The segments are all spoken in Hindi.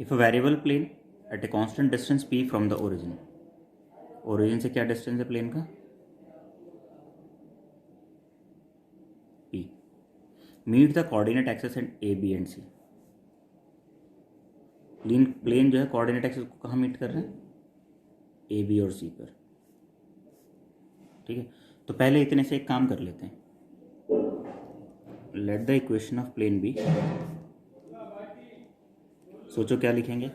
If a variable plane at a constant distance p from the origin से क्या डिस्टेंस है प्लेन का p, meet the coordinate axis at a b and c। Plane जो है कोऑर्डिनेट एक्सिस को कहाँ मीट कर रहे हैं a b और c पर। ठीक है, तो पहले इतने से एक काम कर लेते हैं। Let the equation of plane be, सोचो क्या लिखेंगे,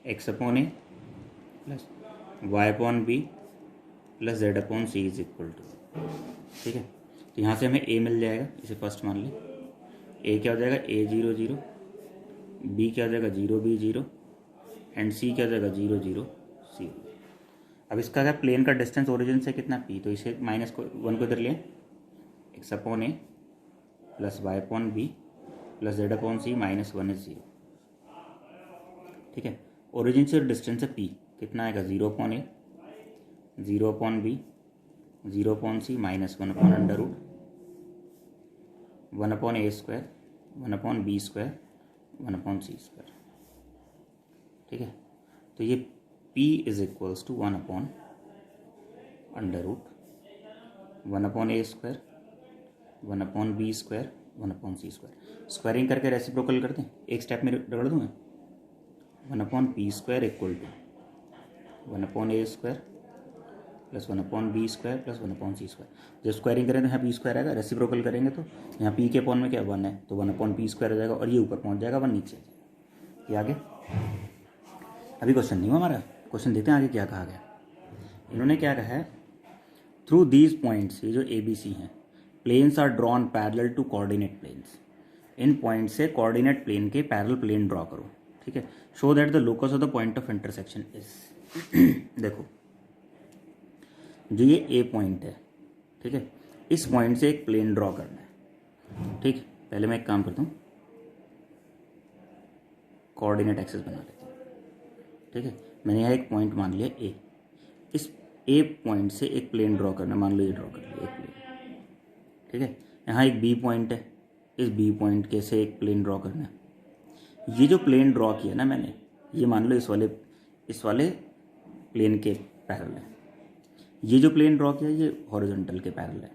x upon a plus y upon b plus z upon c is equal to. ठीक है, तो यहाँ से हमें a मिल जाएगा, इसे फर्स्ट मान लें। a क्या हो जाएगा a0 0, b क्या हो जाएगा 0 b 0 एंड c क्या हो जाएगा 0 0 c। अब इसका अगर प्लेन का डिस्टेंस ओरिजिन से कितना p, तो इसे माइनस को 1 को इधर लें, x upon a plus y upon b plus z upon C minus 1 is 0। ठीक है, ओरिजिन से डिस्टेंस है p, कितना आएगा 0 upon A 0 upon B 0 upon C minus 1 upon under root 1 upon A square 1 upon B square 1 upon C square. ठीक है, तो ये p is equals to 1 upon under root 1 upon A square 1 upon B square 1 upon C square. Squaring करके रेसिप्रोकल कर दें, एक स्टेप में रगड़ दूँ मैं। 1 upon P square equal to 1 upon A square plus 1 upon B square plus 1 upon C square. जब स्क्वायरिंग करें तो यहाँ पी स्क्वायर आएगा, रेसिप्रोकल करेंगे तो यहाँ पी के अपॉन में क्या 1 है, तो 1 अपॉन पी स्क्वायर हो जाएगा और ये ऊपर पहुँच जाएगा 1 नीचे आ जाएगा। ये आगे अभी क्वेश्चन नहीं हुआ हमारा, क्वेश्चन देखते हैं आगे क्या कहा गया। इन्होंने क्या कहा है, थ्रू दीज पॉइंट्स, ये जो ए बी सी हैं, planes are drawn parallel to coordinate planes. इन पॉइंट से कोऑर्डिनेट प्लेन के पैरेलल प्लेन ड्रॉ करो। ठीक है, show that the locus of the point of intersection is देखो जो ये ए पॉइंट है, ठीक है, इस पॉइंट से एक प्लेन ड्रॉ करना है। ठीक, पहले मैं एक काम करता हूँ, कोऑर्डिनेट एक्सिस बना लेता हूँ। ठीक है, मैंने यहाँ एक पॉइंट मान लिया ए, इस ए पॉइंट से एक प्लेन ड्रॉ करना, मान लो ये ड्रॉ कर लिया एक प्लेन। ठीक है, यहाँ एक बी पॉइंट है, इस बी पॉइंट के से एक प्लेन ड्रॉ करना है। ये जो प्लेन ड्रॉ किया ना मैंने, ये मान लो इस वाले प्लेन के पैरेलल है। ये जो प्लेन ड्रॉ किया ये हॉरिजॉन्टल के पैरेलल है।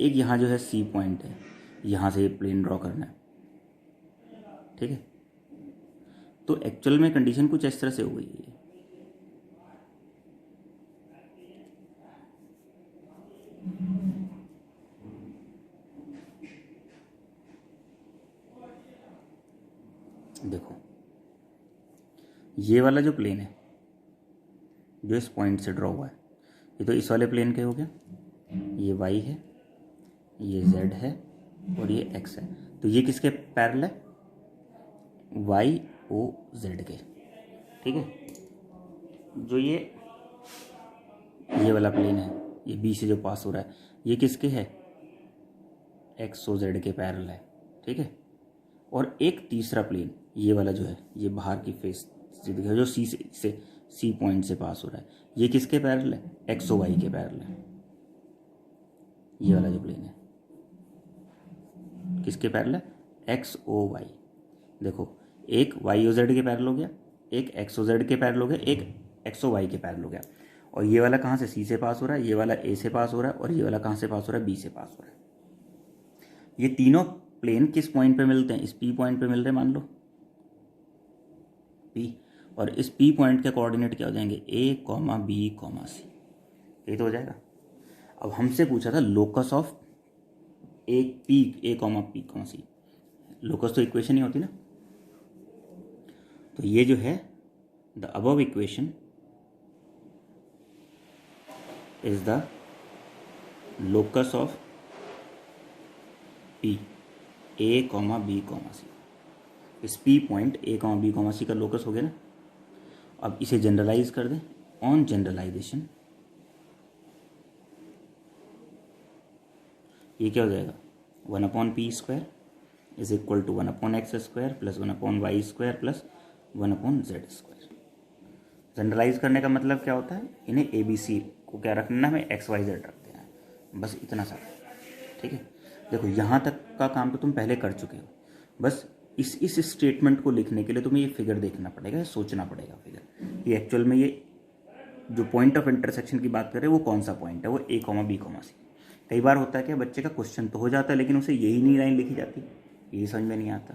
एक यहाँ जो है सी पॉइंट है, यहाँ से ये प्लेन ड्रॉ करना है। ठीक है, तो एक्चुअल में कंडीशन कुछ इस तरह से हो गई है। देखो ये वाला जो प्लेन है जो इस पॉइंट से ड्रॉ हुआ है, ये तो इस वाले प्लेन के हो गया, ये y है, ये z है और ये x है। तो ये किसके पैरेलल है, y o z के। ठीक है, जो ये वाला प्लेन है, ये b से जो पास हो रहा है, ये किसके है, x o z के पैरेलल है। ठीक है, और एक तीसरा प्लेन ये वाला जो है, ये बाहर की फेस से दिखा जो सी पॉइंट से पास हो रहा है, ये किसके पैरेलल है, एक्स ओ वाई के पैरेलल है। ये वाला जो प्लेन है किसके पैरेलल है, एक्स ओ वाई। देखो एक वाई ओ जेड के पैरेलल हो गया, एक एक्स ओ जेड के पैरेलल हो गया, एक एक्स ओ वाई के पैरेलल हो गया। और ये वाला कहाँ से सी से पास हो रहा है, ये वाला ए से पास हो रहा है और ये वाला कहाँ से पास हो रहा है, बी से पास हो रहा है। ये तीनों प्लेन किस पॉइंट पे मिलते हैं, इस पी पॉइंट पे मिल रहे हैं, मान लो पी, और इस पी पॉइंट के कोऑर्डिनेट क्या हो जाएंगे, A comma B comma C. ये तो हो जाएगा। अब हमसे पूछा था locus of A comma P comma C, locus तो इक्वेशन ही होती ना। तो ये जो है the above equation is the locus of P A comma B comma C. इस P point A comma B comma C का लोकस हो गया ना। अब इसे जनरलाइज कर दें, ऑन जनरलाइजेशन ये क्या हो जाएगा, 1 upon P square is equal to 1 upon x square plus 1 upon y square plus 1 upon z square. Generalise करने का मतलब क्या होता है, इन्हें ए बी सी को क्या रखना है, एक्स वाई जेड रखते हैं, बस इतना सा। ठीक है, देखो यहाँ तक का काम तो तुम पहले कर चुके हो, बस इस स्टेटमेंट को लिखने के लिए तुम्हें ये फिगर देखना पड़ेगा, सोचना पड़ेगा फिगर ये एक्चुअल में ये जो पॉइंट ऑफ इंटरसेक्शन की बात कर रहे हैं वो कौन सा पॉइंट है, वो A, B, C। कई बार होता है कि बच्चे का क्वेश्चन तो हो जाता है लेकिन उसे यही नहीं लाइन लिखी जाती, यही समझ में नहीं आता।